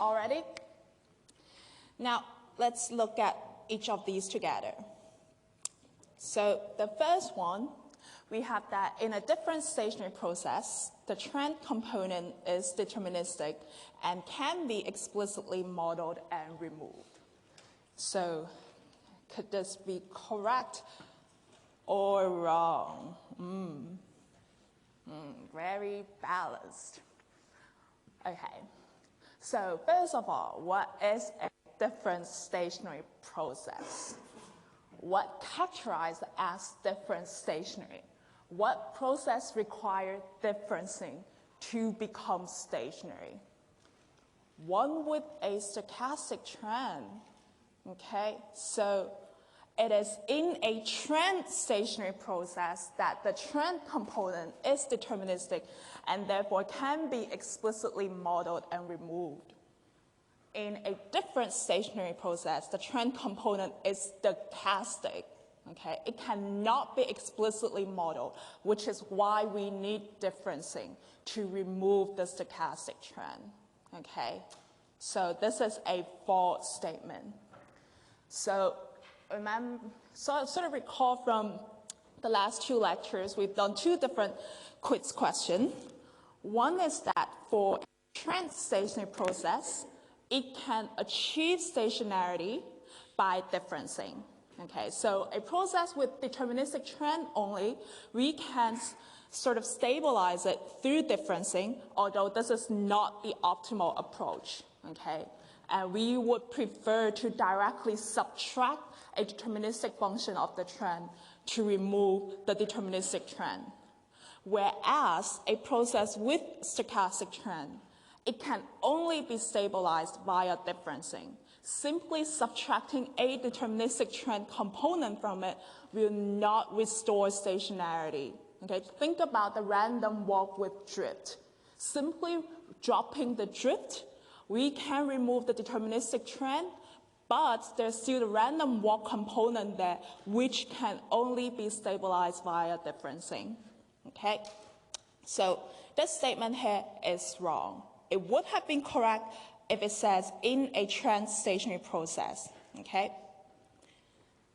already? Now, let's look at each of these together. So the first one, we have that in a different stationary process, the trend component is deterministic and can be explicitly modeled and removed. So could this be correct or wrong? Very balanced. Okay, so first of all, what is a different stationary process? What characterized as different stationary? What process required differencing to become stationary? One with a stochastic trend. Okay, so it is in a trend stationary process that the trend component is deterministic and therefore can be explicitly modeled and removed. In a different stationary process, the trend component is stochastic. Okay, it cannot be explicitly modeled, which is why we need differencing to remove the stochastic trend. Okay, so this is a false statement. So remember, sort of recall from the last two lectures, we've done two different quiz questions. One is that for a trend stationary process, it can achieve stationarity by differencing. Okay, so a process with deterministic trend only, we can sort of stabilize it through differencing, although this is not the optimal approach. Okay, and we would prefer to directly subtract a deterministic function of the trend to remove the deterministic trend. Whereas a process with stochastic trend, it can only be stabilized via differencing. Simply subtracting a deterministic trend component from it will not restore stationarity. Okay, think about the random walk with drift. Simply dropping the drift, we can remove the deterministic trend, but there's still the random walk component there, which can only be stabilized via differencing. Okay, so this statement here is wrong. It would have been correct if it says in a trend stationary process. Okay,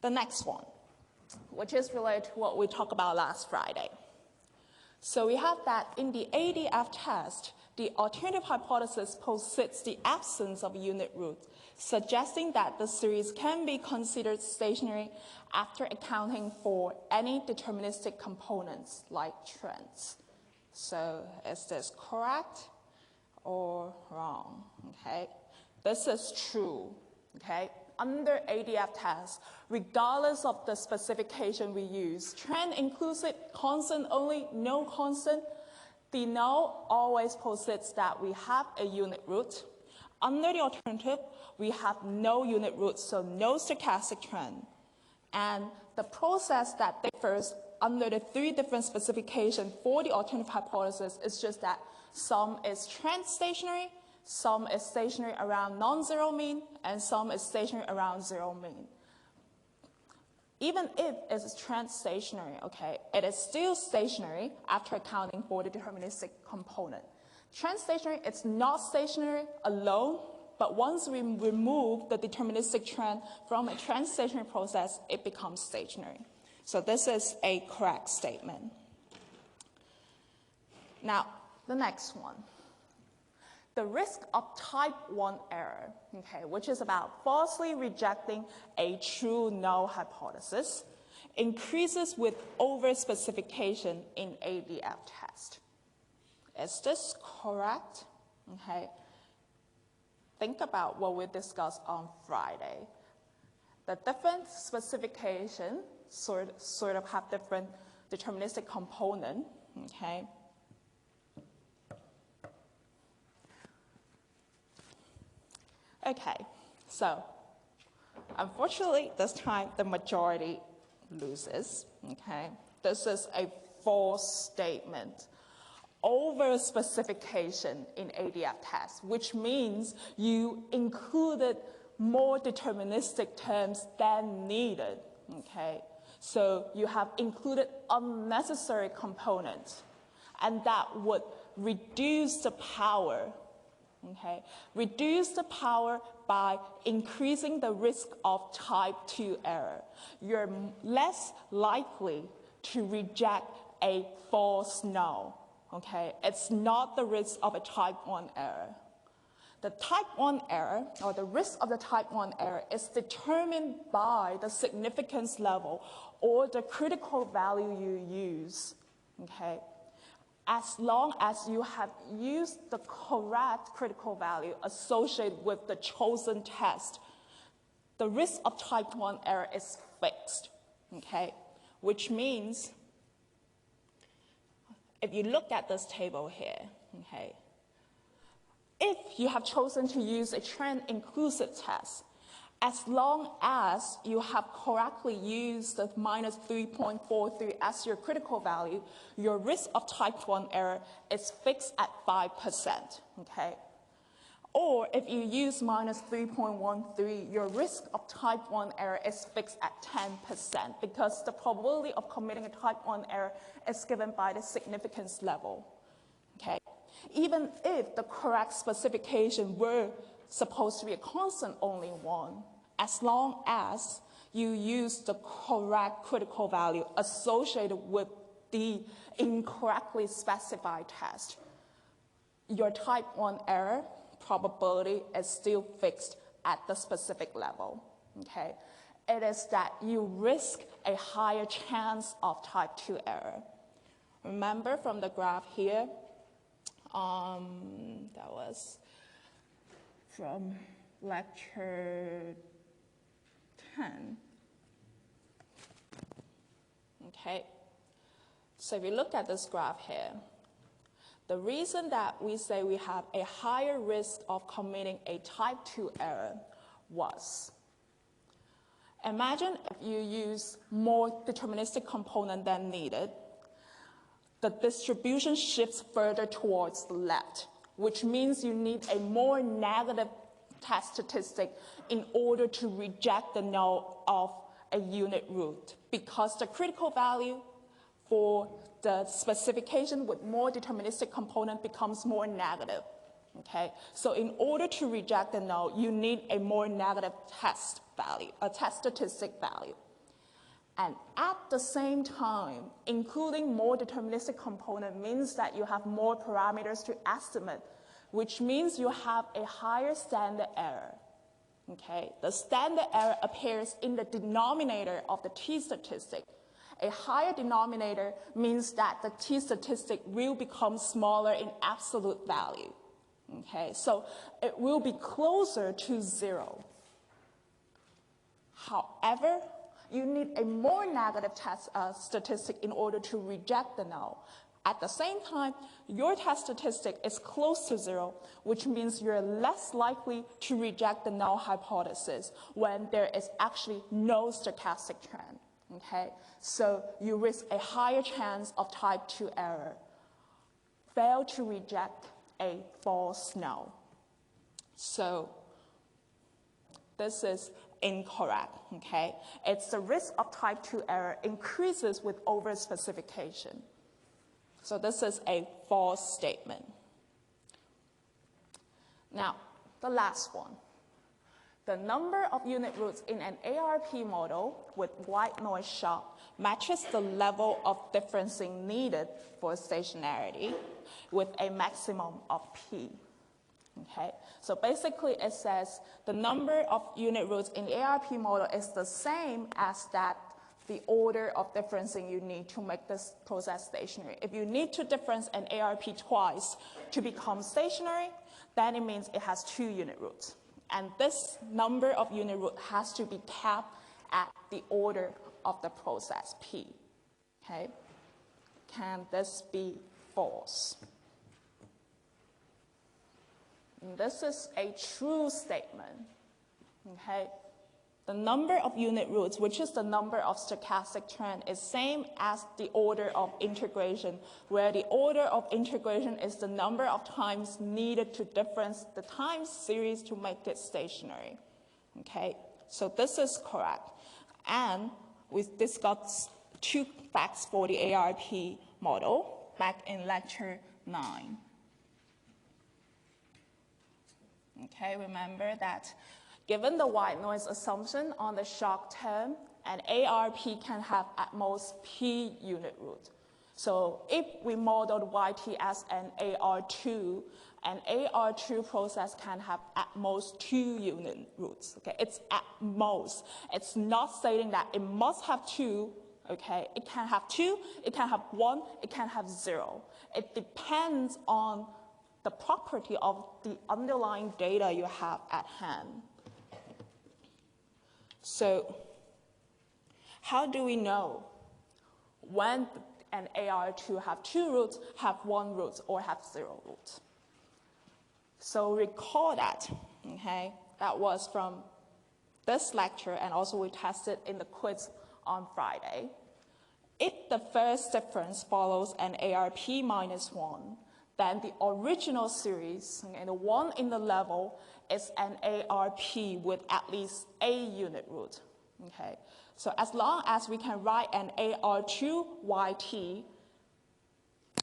the next one, which is related to what we talked about last Friday. So we have that in the ADF test, the alternative hypothesis posits the absence of unit roots, suggesting that the series can be considered stationary after accounting for any deterministic components like trends. So is this correct or wrong? Okay, this is true. Okay, under ADF test, regardless of the specification we use, trend inclusive, constant only, no constant, the null always posits that we have a unit root. Under the alternative, we have no unit root, so no stochastic trend. And the process that differs under the three different specifications for the alternative hypothesis is just that some is trend stationary, some is stationary around non-zero mean, and some is stationary around zero mean. Even if it's trend stationary, okay, it is still stationary after accounting for the deterministic component. Trend stationary, it's not stationary alone, but once we remove the deterministic trend from a trend stationary process, it becomes stationary. So this is a correct statement. Now, the next one. The risk of type 1 error, okay, which is about falsely rejecting a true null hypothesis, increases with overspecification in ADF test. Is this correct? Okay. Think about what we discussed on Friday. The different specifications sort of have different deterministic component, okay? Okay, so unfortunately, this time the majority loses, okay? This is a false statement. Over-specification in ADF test, which means you included more deterministic terms than needed, okay? So you have included unnecessary components, and that would reduce the power, Okay? Reduce the power by increasing the risk of type 2 error. You're less likely to reject a false null. Okay? It's not the risk of a type 1 error. The type 1 error, or the risk of the type 1 error, is determined by the significance level or the critical value you use. Okay? As long as you have used the correct critical value associated with the chosen test, the risk of type 1 error is fixed, okay? Which means, if you look at this table here, okay, if you have chosen to use a trend-inclusive test, as long as you have correctly used the minus 3.43 as your critical value, your risk of type 1 error is fixed at 5%, okay? Or if you use minus 3.13, your risk of type 1 error is fixed at 10% because the probability of committing a type 1 error is given by the significance level, okay? Even if the correct specification were supposed to be a constant only 1, as long as you use the correct critical value associated with the incorrectly specified test, your type 1 error probability is still fixed at the specific level, okay? It is that you risk a higher chance of type 2 error. Remember from the graph here, that was from lecture 10. Okay, so if you look at this graph here, the reason that we say we have a higher risk of committing a type 2 error was, imagine if you use more deterministic component than needed, the distribution shifts further towards the left, which means you need a more negative test statistic in order to reject the null of a unit root, because the critical value for the specification with more deterministic component becomes more negative, okay? So in order to reject the null, you need a more negative test value, a test statistic value. And at the same time, including more deterministic component means that you have more parameters to estimate, which means you have a higher standard error, okay? The standard error appears in the denominator of the t-statistic. A higher denominator means that the t-statistic will become smaller in absolute value, okay? So it will be closer to 0. However, you need a more negative test statistic in order to reject the null. At the same time, your test statistic is close to 0, which means you're less likely to reject the null hypothesis when there is actually no stochastic trend, okay? So you risk a higher chance of type 2 error. Fail to reject a false null. So this is incorrect, okay? It's the risk of type 2 error increases with overspecification. So this is a false statement. Now, the last one. The number of unit roots in an ARP model with white noise shock matches the level of differencing needed for stationarity with a maximum of P. Okay, so basically it says the number of unit roots in the ARP model is the same as that the order of differencing you need to make this process stationary. If you need to difference an ARP twice to become stationary, then it means it has 2 unit roots. And this number of unit roots has to be capped at the order of the process P. Okay, can this be false? This is a true statement, okay? The number of unit roots, which is the number of stochastic trend, is same as the order of integration, where the order of integration is the number of times needed to difference the time series to make it stationary, okay? So this is correct. And we discussed 2 facts for the ARP model back in lecture 9. Okay, remember that given the white noise assumption on the shock term, an ARP can have at most P unit root. So if we modeled YT as an AR2 process can have at most 2 unit roots. Okay, it's at most. It's not stating that it must have 2. Okay, it can have 2, it can have 1, it can have 0. It depends on the property of the underlying data you have at hand. So how do we know when an AR2 have 2 roots, have 1 root, or have 0 root? So recall that, okay? That was from this lecture, and also we tested in the quiz on Friday. If the first difference follows an ARP minus 1, then the original series, okay, the one in the level, is an ARP with at least a unit root. Okay? So as long as we can write an AR2YT,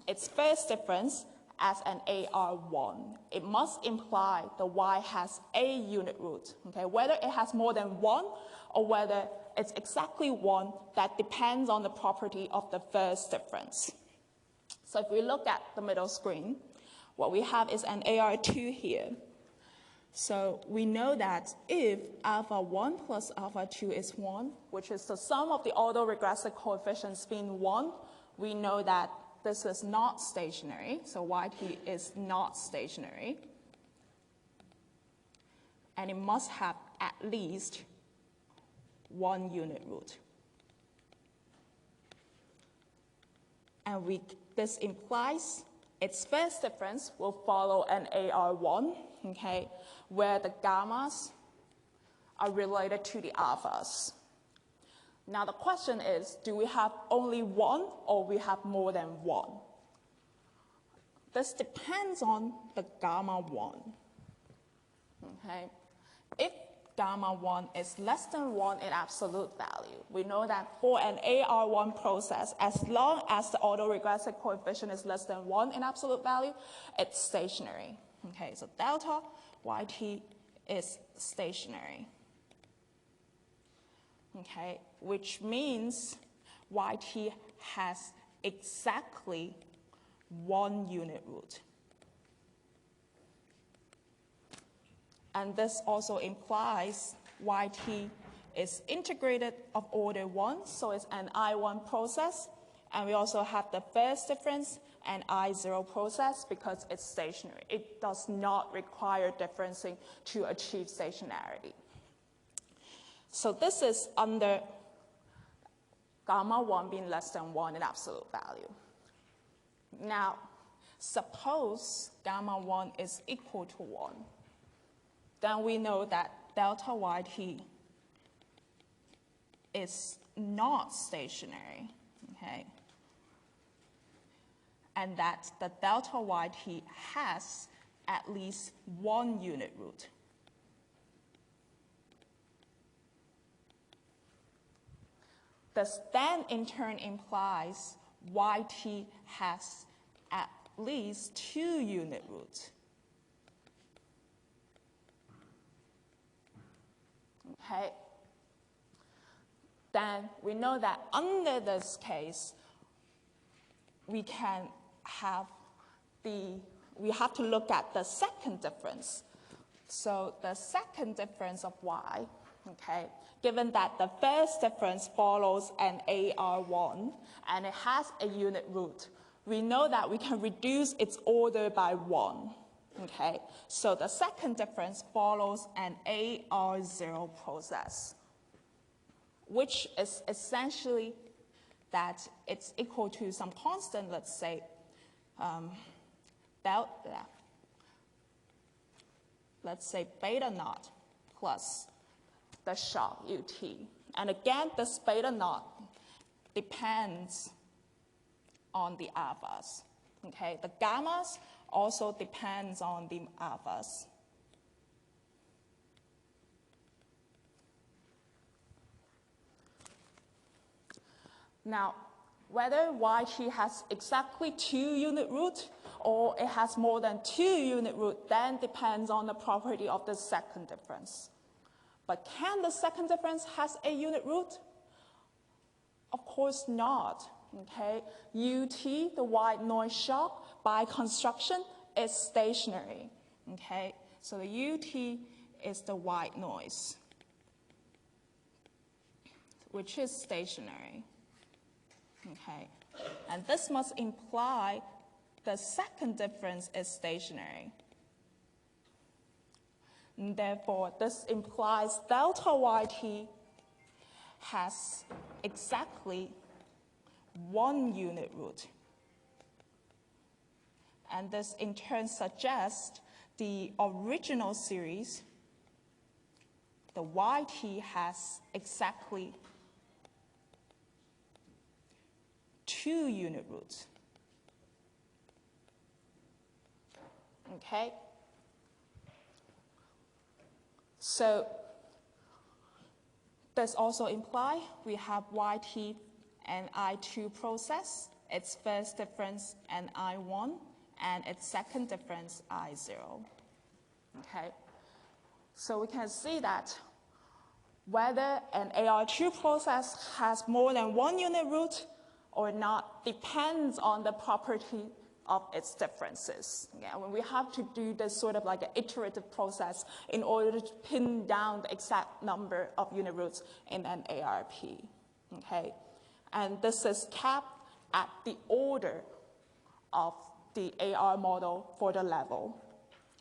its first difference as an AR1, it must imply the Y has a unit root. Okay? Whether it has more than 1 or whether it's exactly 1, that depends on the property of the first difference. So if we look at the middle screen, what we have is an AR2 here. So we know that if alpha 1 plus alpha 2 is 1, which is the sum of the autoregressive coefficients being 1, we know that this is not stationary. So YT is not stationary. And it must have at least 1 unit root. And this implies its first difference will follow an AR1, okay, where the gammas are related to the alphas. Now the question is, do we have only 1 or we have more than 1? This depends on the gamma 1. Okay? If gamma 1 is less than 1 in absolute value, we know that for an AR1 process, as long as the autoregressive coefficient is less than 1 in absolute value, it's stationary. Okay, so delta YT is stationary. Okay, which means YT has exactly 1 unit root. And this also implies YT is integrated of order 1, so it's an I1 process. And we also have the first difference and I0 process because it's stationary. It does not require differencing to achieve stationarity. So this is under gamma 1 being less than 1 in absolute value. Now, suppose gamma 1 is equal to 1. Then we know that delta YT is not stationary, okay? And that the delta YT has at least 1 unit root. This then in turn implies YT has at least 2 unit roots. Okay. Then we know that under this case, we have to look at the second difference. So the second difference of Y, okay, given that the first difference follows an AR1 and it has a unit root, we know that we can reduce its order by 1. Okay, so the second difference follows an AR0 process, which is essentially that it's equal to some constant, let's say, delta, let's say beta naught plus the shock UT. And again, this beta naught depends on the alphas. Okay, the gammas also depends on the alphas. Now, whether YT has exactly 2 unit root or it has more than 2 unit root then depends on the property of the second difference. But can the second difference has a unit root? Of course not, okay? UT, the white noise shock, by construction is stationary, okay? So the UT is the white noise, which is stationary, okay? And this must imply the second difference is stationary. And therefore, this implies delta YT has exactly 1 unit root. And this in turn suggests the original series, the YT has exactly 2 unit roots. Okay? So this also implies we have YT and I2 process, its first difference and I1, and its second difference I0. Okay? So we can see that whether an AR2 process has more than 1 unit root or not depends on the property of its differences. Yeah, when we have to do this sort of like an iterative process in order to pin down the exact number of unit roots in an ARP. Okay? And this is capped at the order of the AR model for the level.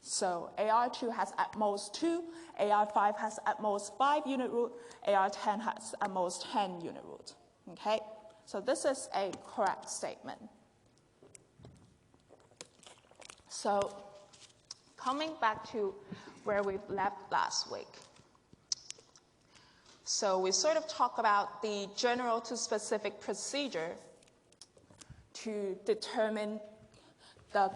So AR2 has at most 2, AR5 has at most 5 unit root, AR10 has at most 10 unit root. Okay? So this is a correct statement. So coming back to where we left last week. So we sort of talk about the general to specific procedure to determine the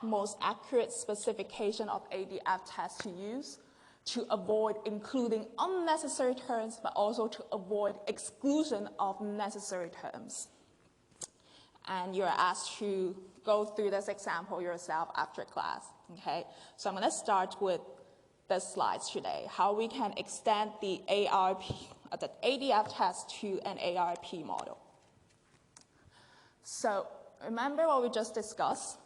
most accurate specification of ADF test to use to avoid including unnecessary terms, but also to avoid exclusion of necessary terms. And you're asked to go through this example yourself after class, okay? So I'm gonna start with the slides today, how we can extend the the ADF test to an ARP model. So remember what we just discussed?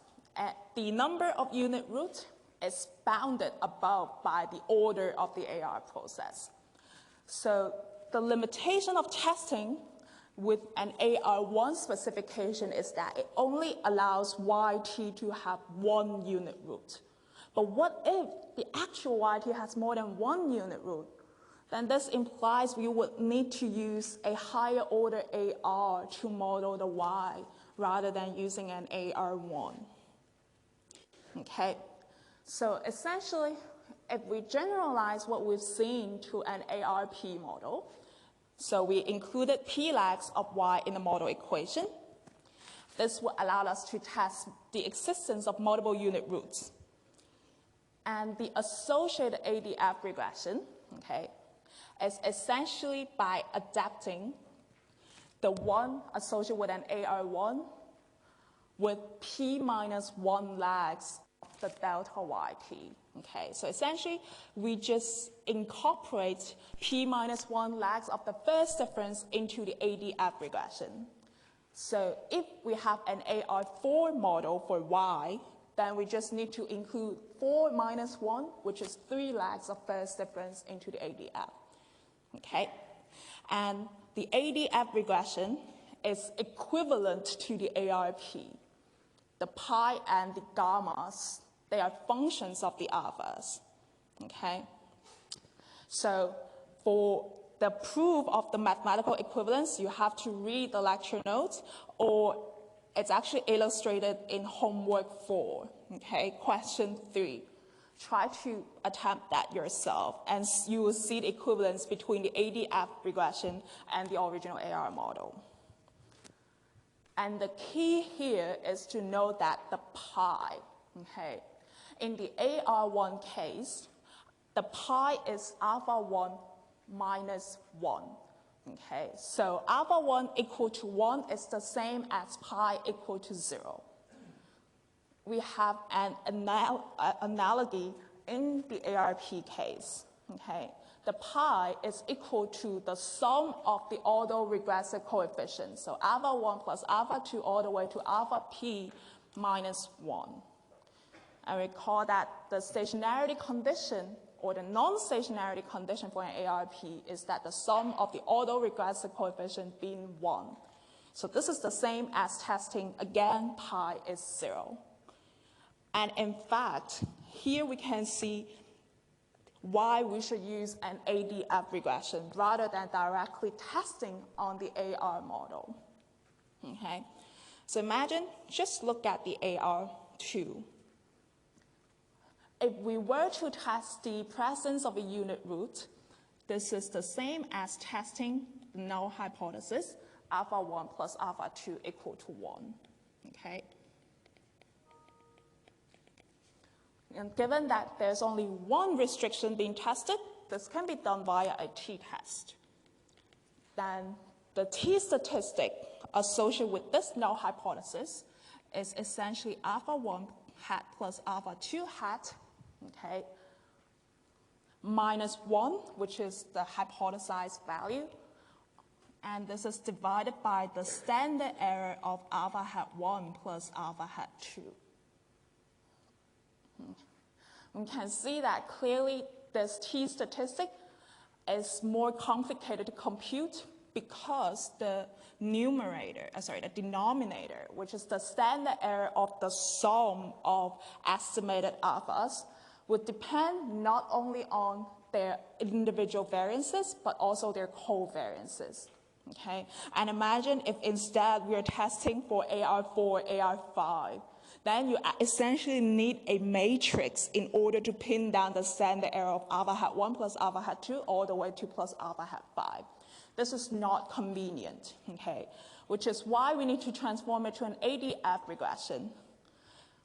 The number of unit root is bounded above by the order of the AR process. So the limitation of testing with an AR1 specification is that it only allows YT to have 1 unit root. But what if the actual YT has more than 1 unit root? Then this implies we would need to use a higher order AR to model the Y rather than using an AR1. Okay, so essentially, if we generalize what we've seen to an ARP model, so we included P lags of Y in the model equation. This will allow us to test the existence of multiple unit roots. And the associated ADF regression, okay, is essentially by adapting the one associated with an AR1 with P minus 1 lags of the delta YT. Okay, so essentially, we just incorporate P minus 1 lags of the first difference into the ADF regression. So if we have an AR4 model for Y, then we just need to include 4 minus 1, which is 3 lags of first difference into the ADF. Okay, and the ADF regression is equivalent to the ARP. The pi and the gammas, they are functions of the alphas, okay? So for the proof of the mathematical equivalence, you have to read the lecture notes, or it's actually illustrated in homework 4, okay? Question 3. Try to attempt that yourself, and you will see the equivalence between the ADF regression and the original AR model. And the key here is to note that the pi, okay? In the AR1 case, the pi is alpha 1 minus 1. Okay, so alpha 1 equal to 1 is the same as pi equal to 0. We have an analogy in the ARP case. Okay, the pi is equal to the sum of the autoregressive coefficients. So alpha 1 plus alpha 2 all the way to alpha p minus 1. And recall that the stationarity condition or the non-stationarity condition for an ARP is that the sum of the autoregressive coefficient being 1. So this is the same as testing, again, pi is 0. And in fact, here we can see why we should use an ADF regression rather than directly testing on the AR model. Okay, so imagine, just look at the AR2. If we were to test the presence of a unit root, this is the same as testing the null hypothesis, alpha 1 plus alpha 2 equal to 1. Okay. And given that there's only one restriction being tested, this can be done via a t-test. Then the t-statistic associated with this null hypothesis is essentially alpha 1 hat plus alpha 2 hat, okay, minus 1, which is the hypothesized value. And this is divided by the standard error of alpha hat 1 plus alpha hat 2. We can see that clearly this t-statistic is more complicated to compute because the denominator, which is the standard error of the sum of estimated alphas, would depend not only on their individual variances, but also their covariances. Okay? And imagine if instead we are testing for AR4, AR5, then you essentially need a matrix in order to pin down the standard error of alpha hat 1 plus alpha hat 2 all the way to plus alpha hat 5. This is not convenient, okay? Which is why we need to transform it to an ADF regression,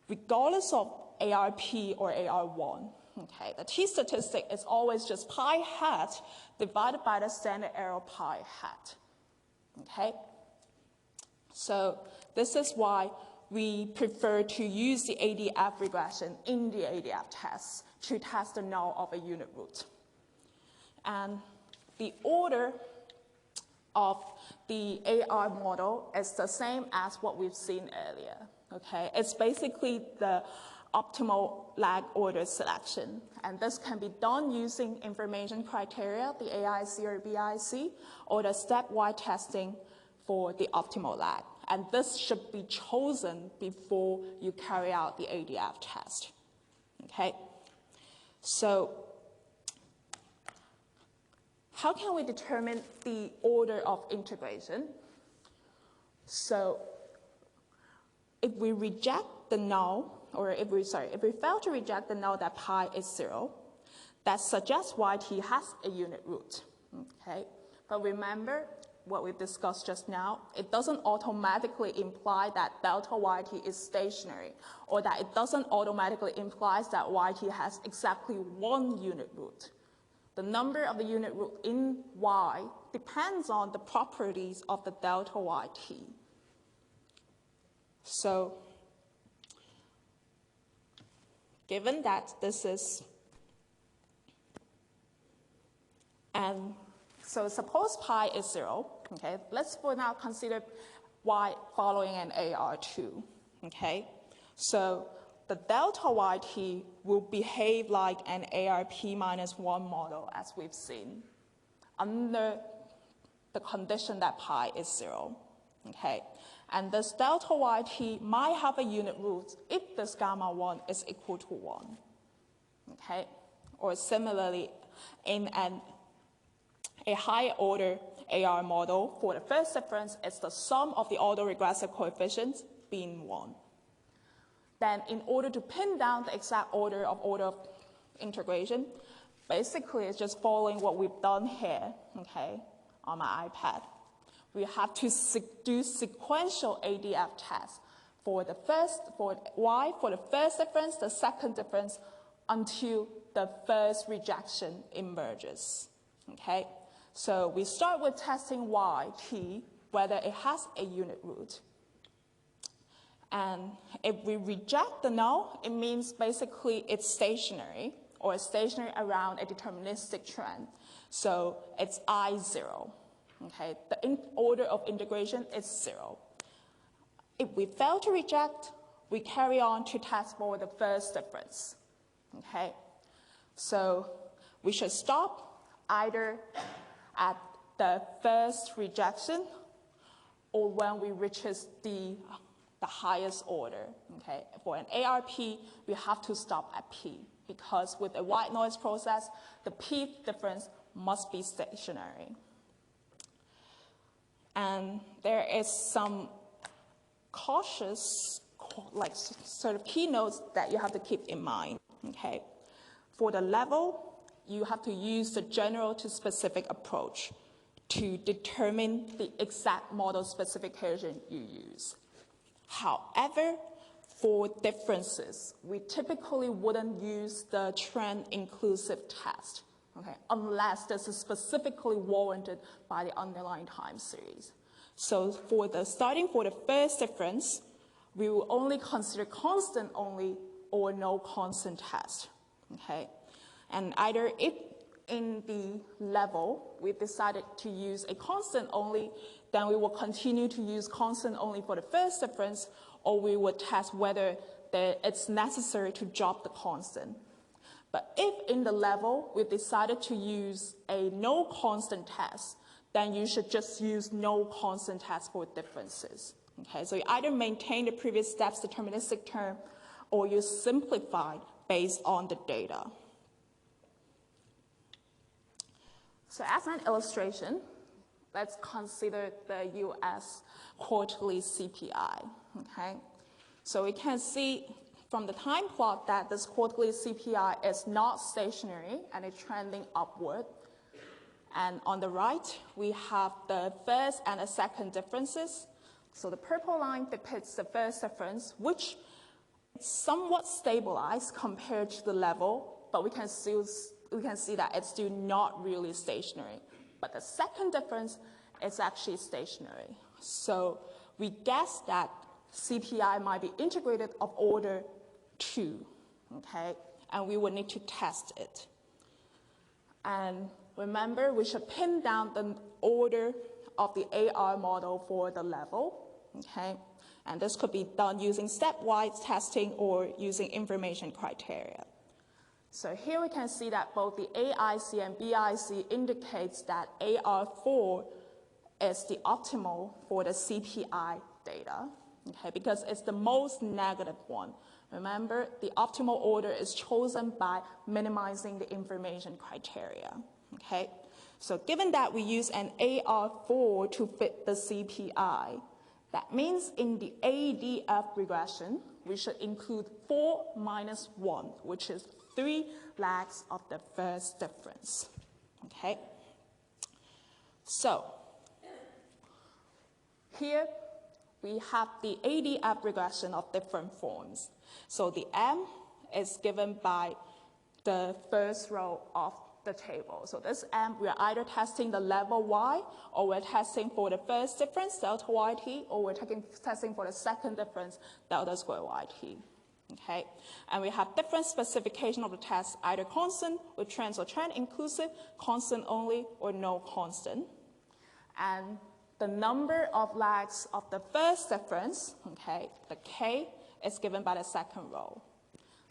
regardless of ARP or AR1. Okay, the t-statistic is always just pi hat divided by the standard error pi hat. Okay, so this is why we prefer to use the ADF regression in the ADF test to test the null of a unit root. And the order of the AR model is the same as what we've seen earlier. Okay, it's basically the optimal lag order selection. And this can be done using information criteria, the AIC or BIC, or the stepwise testing for the optimal lag. And this should be chosen before you carry out the ADF test. Okay? So how can we determine the order of integration? So if we reject the null, or if we fail to reject the null that pi is 0, that suggests YT has a unit root. Okay? But remember what we discussed just now, it doesn't automatically imply that delta YT is stationary, or that it doesn't automatically imply that YT has exactly one unit root. The number of the unit root in Y depends on the properties of the delta YT. So, given that this is, and so suppose pi is 0, okay, let's for now consider Y following an AR2, okay? So the delta YT will behave like an ARP minus 1 model as we've seen under the condition that pi is 0, okay? And this delta YT might have a unit root if this gamma 1 is equal to 1, okay? Or similarly, in a higher order AR model, for the first difference, it's the sum of the autoregressive coefficients being 1. Then in order to pin down the exact order of integration, basically it's just following what we've done here, okay, on my iPad. We have to do sequential ADF tests for Y for the first difference, the second difference, until the first rejection emerges, okay? So we start with testing y, t, whether it has a unit root. And if we reject the null, it means basically it's stationary, or it's stationary around a deterministic trend. So it's I0. Okay? The order of integration is 0. If we fail to reject, we carry on to test for the first difference. Okay? So we should stop either at the first rejection or when we reaches the highest order. Okay? For an ARP, we have to stop at P, because with a white noise process, the P difference must be stationary. And there is some cautious, like sort of keynotes that you have to keep in mind. Okay? For the level, you have to use the general to specific approach to determine the exact model specification you use. However, for differences, we typically wouldn't use the trend inclusive test, okay, unless this is specifically warranted by the underlying time series. So for the starting for the first difference, we will only consider constant only or no constant test, okay? And either if in the level we decided to use a constant only, then we will continue to use constant only for the first difference, or we would test whether it's necessary to drop the constant. But if in the level we decided to use a no constant test, then you should just use no constant test for differences. Okay, so you either maintain the previous step's deterministic term, or you simplify based on the data. So as an illustration, let's consider the US quarterly CPI, okay? So we can see from the time plot that this quarterly CPI is not stationary and it's trending upward. And on the right, we have the first and the second differences. So the purple line depicts the first difference, which is somewhat stabilized compared to the level, but we can see that it's still not really stationary. But the second difference is actually stationary. So we guess that CPI might be integrated of order 2, okay? And we would need to test it. And remember, we should pin down the order of the AR model for the level, okay? And this could be done using stepwise testing or using information criteria. So here we can see that both the AIC and BIC indicates that AR4 is the optimal for the CPI data, okay, because it's the most negative one. Remember, the optimal order is chosen by minimizing the information criteria, okay? So given that we use an AR4 to fit the CPI, that means in the ADF regression, we should include 4 minus 1, which is 3 lags of the first difference, okay? So here we have the ADF regression of different forms. So the M is given by the first row of the table. So this M, we're either testing the level Y, or we're testing for the first difference, delta YT, or we're testing for the second difference, delta square YT. Okay, and we have different specification of the test, either constant with trends or trend inclusive, constant only, or no constant. And the number of lags of the first difference, okay, the K, is given by the second row.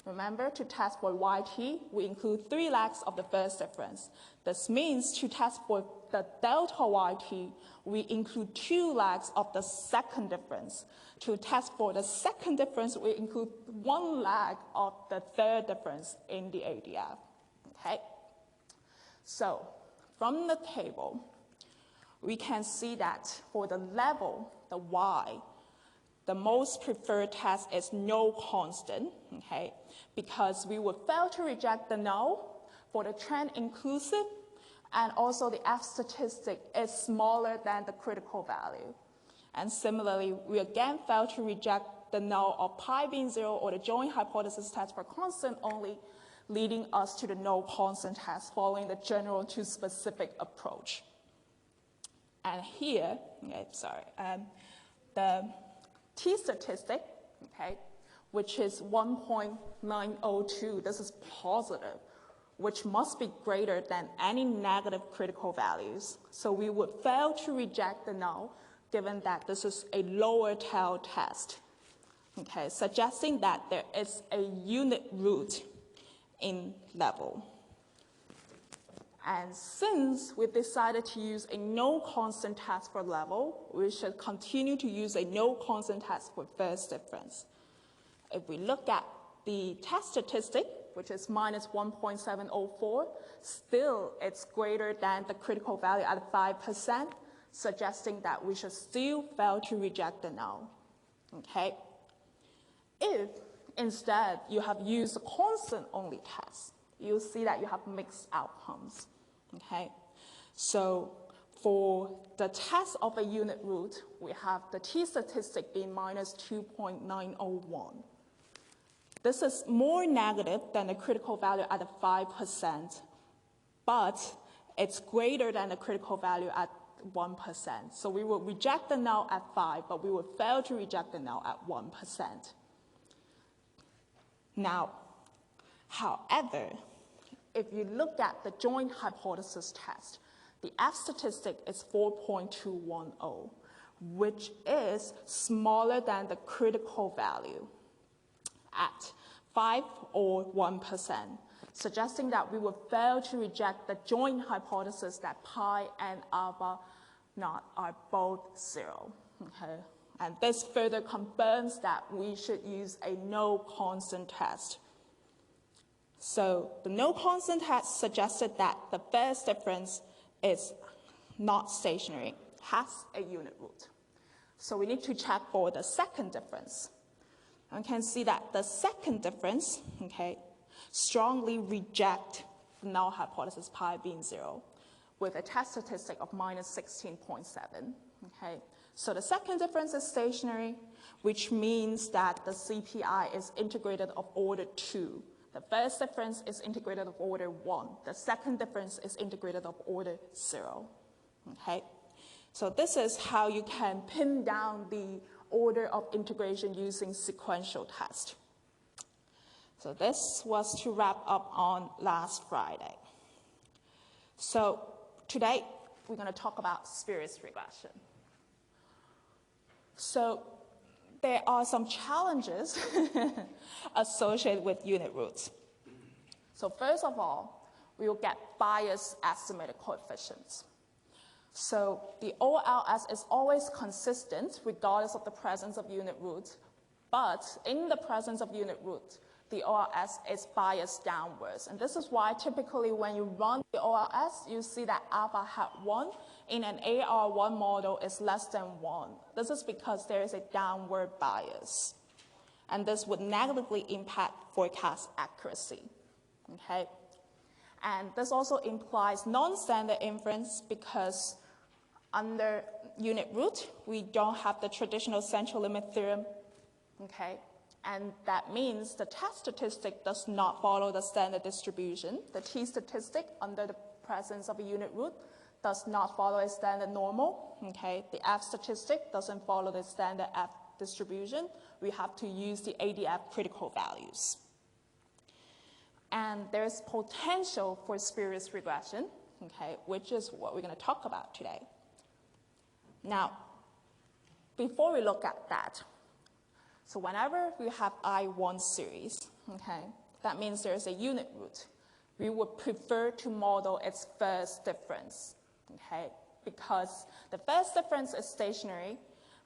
Remember, to test for YT, we include 3 lags of the first difference. This means to test for the delta YT, we include 2 lags of the second difference. To test for the second difference, we include 1 lag of the third difference in the ADF, okay? So, from the table, we can see that for the level, the Y, the most preferred test is no constant, okay? Because we would fail to reject the null for the trend inclusive, and also the F statistic is smaller than the critical value. And similarly, we again fail to reject the null of pi being 0 or the joint hypothesis test for constant only, leading us to the no constant test following the general to specific approach, And here, okay, the t-statistic, okay, which is 1.902, this is positive, which must be greater than any negative critical values. So we would fail to reject the null, given that this is a lower tail test, okay, suggesting that there is a unit root in level. And since we decided to use a no constant test for level, we should continue to use a no constant test for first difference. If we look at the test statistic, which is minus 1.704, still it's greater than the critical value at 5%, suggesting that we should still fail to reject the null, okay? If instead you have used a constant-only test, you'll see that you have mixed outcomes, okay? So for the test of a unit root, we have the t-statistic being minus 2.901. This is more negative than the critical value at 5%, but it's greater than the critical value at 1%. So we will reject the null at 5, but we will fail to reject the null at 1%. Now, however, if you look at the joint hypothesis test, the F statistic is 4.210, which is smaller than the critical value at 5 or 1%, suggesting that we would fail to reject the joint hypothesis that pi and alpha naught are both 0, okay? And this further confirms that we should use a no constant test. So the no constant test suggested that the first difference is not stationary, has a unit root. So we need to check for the second difference. And we can see that the second difference, okay, strongly reject the null hypothesis pi being 0 with a test statistic of minus 16.7, okay? So the second difference is stationary, which means that the CPI is integrated of order 2. The first difference is integrated of order 1. The second difference is integrated of order 0, okay? So this is how you can pin down the order of integration using sequential test. So this was to wrap up on last Friday. So today, we're going to talk about spurious regression. So there are some challenges associated with unit roots. So first of all, we will get bias estimated coefficients. So the OLS is always consistent regardless of the presence of unit roots, but in the presence of unit roots, the OLS is biased downwards. And this is why typically when you run the OLS, you see that alpha hat 1 in an AR1 model is less than 1. This is because there is a downward bias. And this would negatively impact forecast accuracy, okay? And this also implies non-standard inference because under unit root, we don't have the traditional central limit theorem, okay? And that means the test statistic does not follow the standard distribution. The t-statistic under the presence of a unit root does not follow a standard normal, okay? The F statistic doesn't follow the standard F distribution. We have to use the ADF critical values. And there's potential for spurious regression, okay, which is what we're going to talk about today. Now, before we look at that, so whenever we have I1 series, okay, that means there's a unit root. We would prefer to model its first difference, okay, because the first difference is stationary,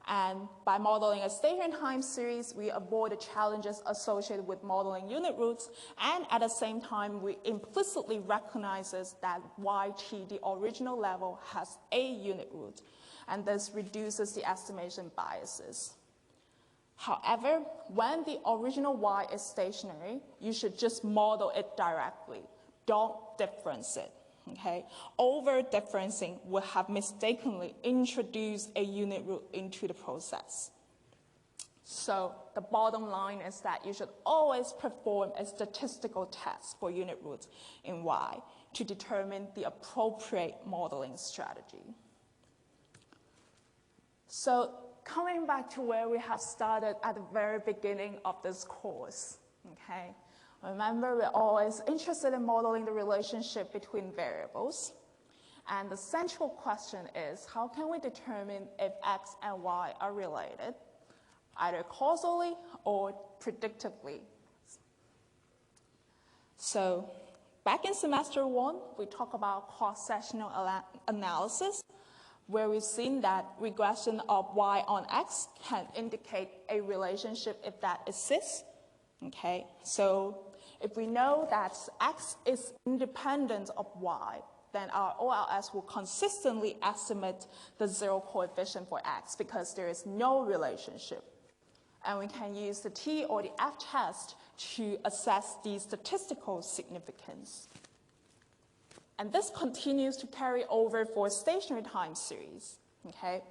and by modeling a stationary time series, we avoid the challenges associated with modeling unit roots, and at the same time, we implicitly recognizes that YT, the original level, has a unit root, and this reduces the estimation biases. However, when the original Y is stationary, you should just model it directly. Don't difference it, okay? Over-differencing would have mistakenly introduced a unit root into the process. So the bottom line is that you should always perform a statistical test for unit roots in Y to determine the appropriate modeling strategy. So coming back to where we have started at the very beginning of this course, okay? Remember, we're always interested in modeling the relationship between variables. And the central question is, how can we determine if X and Y are related, either causally or predictively? So back in semester 1, we talked about cross-sectional analysis, where we've seen that regression of Y on X can indicate a relationship if that exists. Okay, so if we know that X is independent of Y, then our OLS will consistently estimate the zero coefficient for X because there is no relationship. And we can use the T or the F test to assess the statistical significance. And this continues to carry over for stationary time series, okay?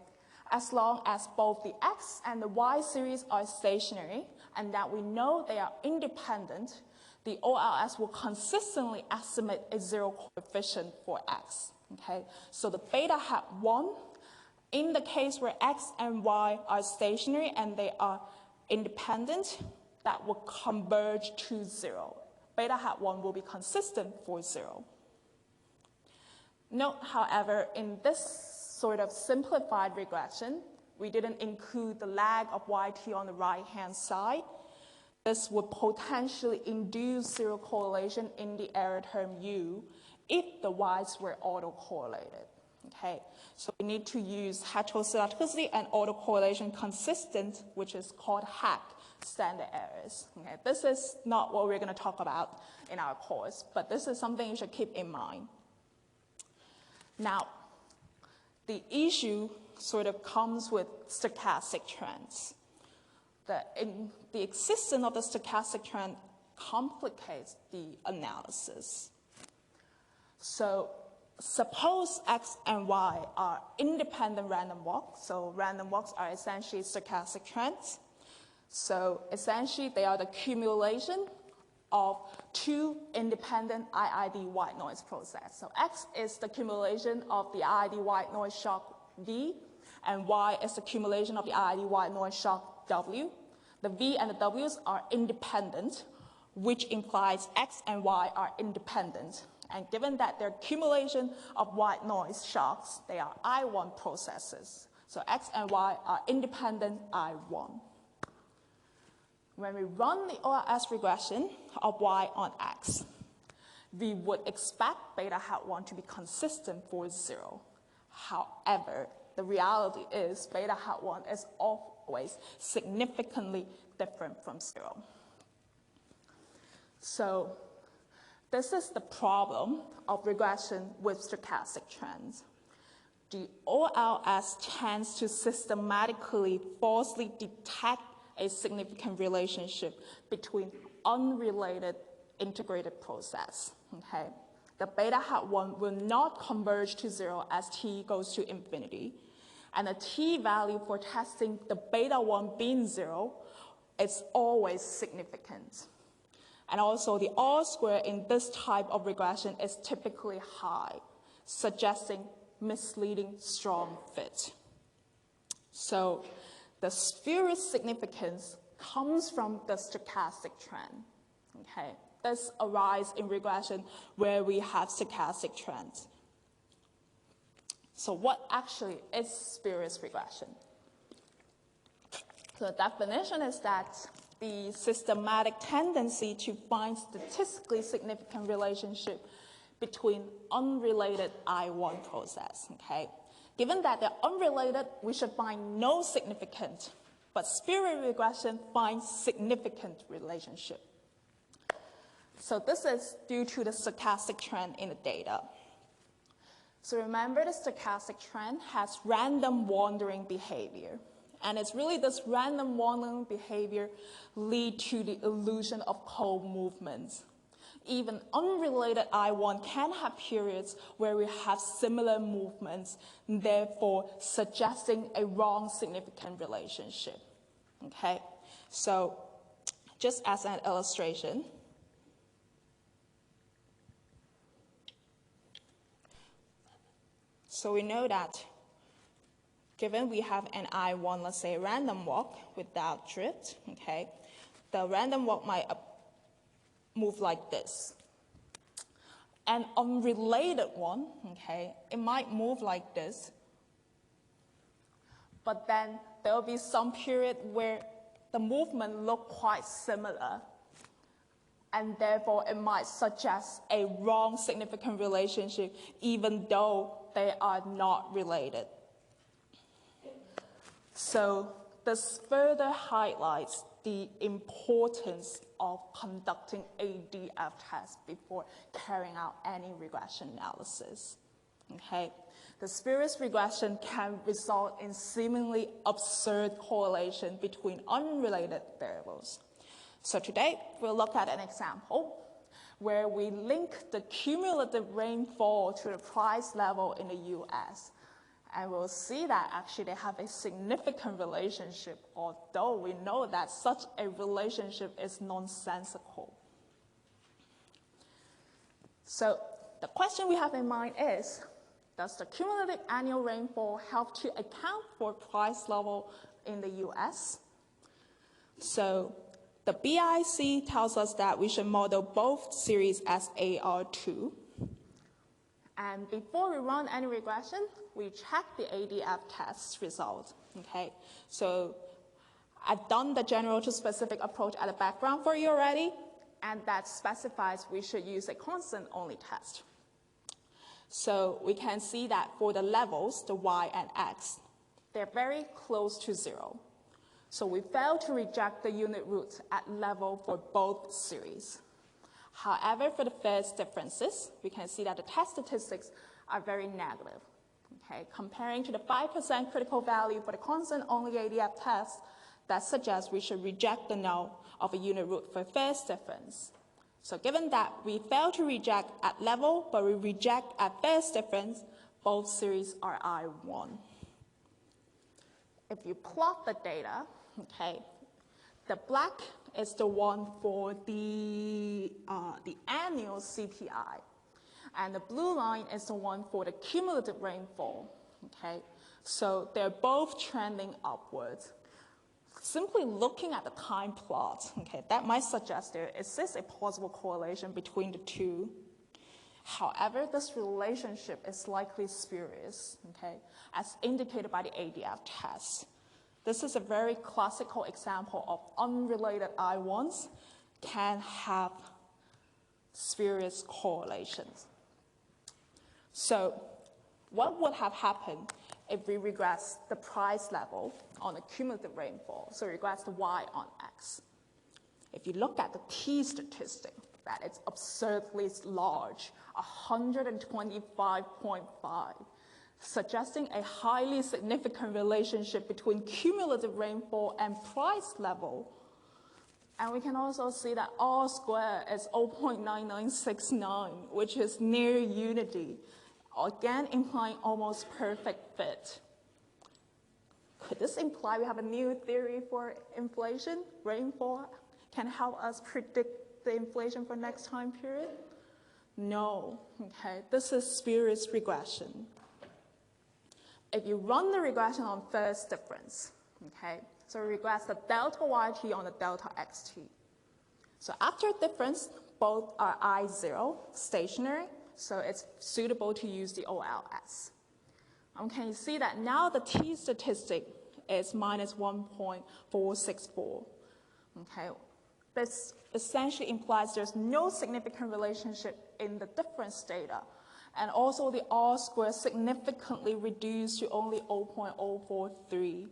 As long as both the X and the Y series are stationary and that we know they are independent, the OLS will consistently estimate a zero coefficient for X, okay? So the beta hat 1, in the case where X and Y are stationary and they are independent, that will converge to 0. Beta hat 1 will be consistent for 0. Note, however, in this sort of simplified regression, we didn't include the lag of YT on the right-hand side. This would potentially induce zero correlation in the error term U if the Y's were autocorrelated. Okay, so we need to use heteroscedasticity and autocorrelation consistent, which is called HAC, standard errors. Okay, this is not what we're going to talk about in our course, but this is something you should keep in mind. Now, the issue sort of comes with stochastic trends. The existence of the stochastic trend complicates the analysis. So suppose X and Y are independent random walks. So random walks are essentially stochastic trends. So essentially, they are the accumulation of two independent IID white noise processes. So X is the accumulation of the IID white noise shock V, and Y is the accumulation of the IID white noise shock W. The V and the W's are independent, which implies X and Y are independent. And given that they're accumulation of white noise shocks, they are I1 processes. So X and Y are independent I1. When we run the OLS regression of Y on X, we would expect beta hat 1 to be consistent for 0. However, the reality is beta hat 1 is always significantly different from 0. So this is the problem of regression with stochastic trends. The OLS tends to systematically falsely detect a significant relationship between unrelated integrated process, okay? The beta hat 1 will not converge to 0 as t goes to infinity, and the t value for testing the beta 1 being 0 is always significant. And also the R square in this type of regression is typically high, suggesting misleading strong fit. So the spurious significance comes from the stochastic trend. Okay, this arises in regression where we have stochastic trends. So what actually is spurious regression? So the definition is that the systematic tendency to find statistically significant relationship between unrelated I1 process, okay? Given that they're unrelated, we should find no significant, but spurious regression finds significant relationship. So this is due to the stochastic trend in the data. So remember, the stochastic trend has random wandering behavior. And it's really this random wandering behavior lead to the illusion of co-movements. Even unrelated I1 can have periods where we have similar movements, therefore suggesting a wrong significant relationship. Okay, so just as an illustration, so we know that given we have an I1, let's say, random walk without drift, okay, the random walk might move like this. An unrelated one, okay, it might move like this, but then there will be some period where the movement look quite similar, and therefore it might suggest a wrong significant relationship even though they are not related. So this further highlights the importance of conducting ADF tests before carrying out any regression analysis. Okay? The spurious regression can result in seemingly absurd correlation between unrelated variables. So today, we'll look at an example where we link the cumulative rainfall to the price level in the US. And we'll see that actually they have a significant relationship, although we know that such a relationship is nonsensical. So the question we have in mind is, does the cumulative annual rainfall help to account for price level in the US? So the BIC tells us that we should model both series as AR2. And before we run any regression, we check the ADF test result, okay? So I've done the general to specific approach at the background for you already, and that specifies we should use a constant-only test. So we can see that for the levels, the y and x, they're very close to 0. So we fail to reject the unit roots at level for both series. However, for the phase differences, we can see that the test statistics are very negative. Okay? Comparing to the 5% critical value for the constant-only ADF test, that suggests we should reject the null of a unit root for phase difference. So given that we fail to reject at level, but we reject at phase difference, both series are I1. If you plot the data, okay, the black is the one for the annual CPI, and the blue line is the one for the cumulative rainfall, okay? So they're both trending upwards. Simply looking at the time plot, okay, that might suggest there exists a plausible correlation between the two. However, this relationship is likely spurious, okay, as indicated by the ADF test. This is a very classical example of unrelated I1s can have spurious correlations. So what would have happened if we regress the price level on the cumulative rainfall, so regress the y on x? If you look at the t statistic, that it's absurdly large, 125.5, suggesting a highly significant relationship between cumulative rainfall and price level. And we can also see that R squared is 0.9969, which is near unity, again implying almost perfect fit. Could this imply we have a new theory for inflation? Rainfall can help us predict the inflation for next time period? No, okay, this is spurious regression. If you run the regression on first difference, okay, so regress the delta yt on the delta xt. So after difference, both are I0, stationary, so it's suitable to use the OLS. Okay, you see that now the t statistic is minus 1.464. Okay, this essentially implies there's no significant relationship in the difference data. And also the R squared significantly reduced to only 0.043.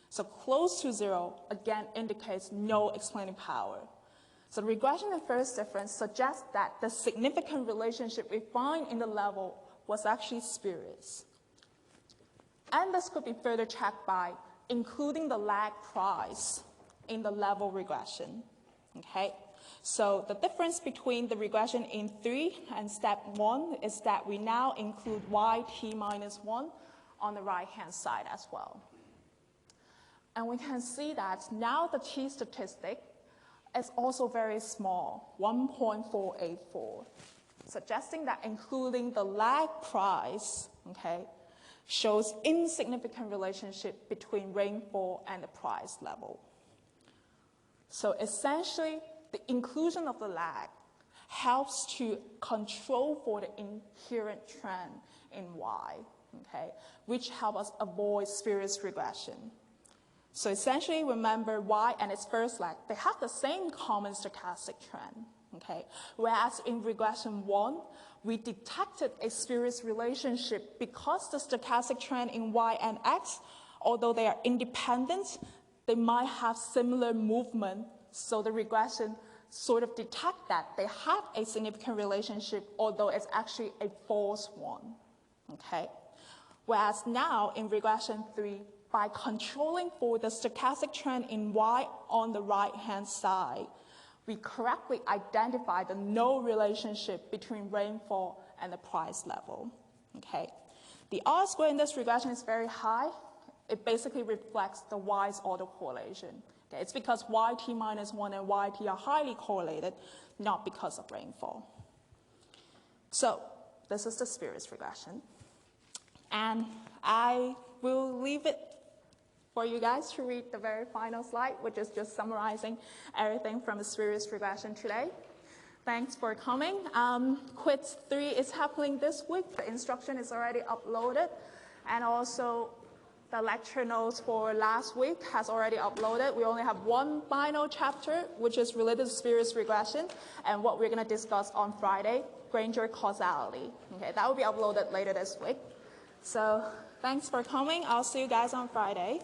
So close to 0, again, indicates no explaining power. So the regression in first difference suggests that the significant relationship we find in the level was actually spurious. And this could be further checked by including the lag price in the level regression. Okay? So the difference between the regression in 3 and step 1 is that we now include yt minus 1 on the right-hand side as well. And we can see that now the t statistic is also very small, 1.484, suggesting that including the lag price, okay, shows insignificant relationship between rainfall and the price level. So essentially, the inclusion of the lag helps to control for the inherent trend in Y, okay, which helps us avoid spurious regression. So essentially, remember Y and its first lag, they have the same common stochastic trend, okay? Whereas in regression 1, we detected a spurious relationship because the stochastic trend in Y and X, although they are independent, they might have similar movement, so the regression sort of detect that they have a significant relationship, although it's actually a false one, okay? Whereas now in regression 3, by controlling for the stochastic trend in Y on the right-hand side, we correctly identify the no relationship between rainfall and the price level, okay? The R-square in this regression is very high. It basically reflects the Y's autocorrelation. Okay? It's because YT minus 1 and YT are highly correlated, not because of rainfall. So this is the spurious regression. And I will leave it for you guys to read the very final slide, which is just summarizing everything from the spurious regression today. Thanks for coming. Quiz 3 is happening this week. The instruction is already uploaded. And also, the lecture notes for last week has already uploaded. We only have one final chapter, which is related to spurious regression, and what we're going to discuss on Friday, Granger causality. Okay, that will be uploaded later this week. So thanks for coming. I'll see you guys on Friday.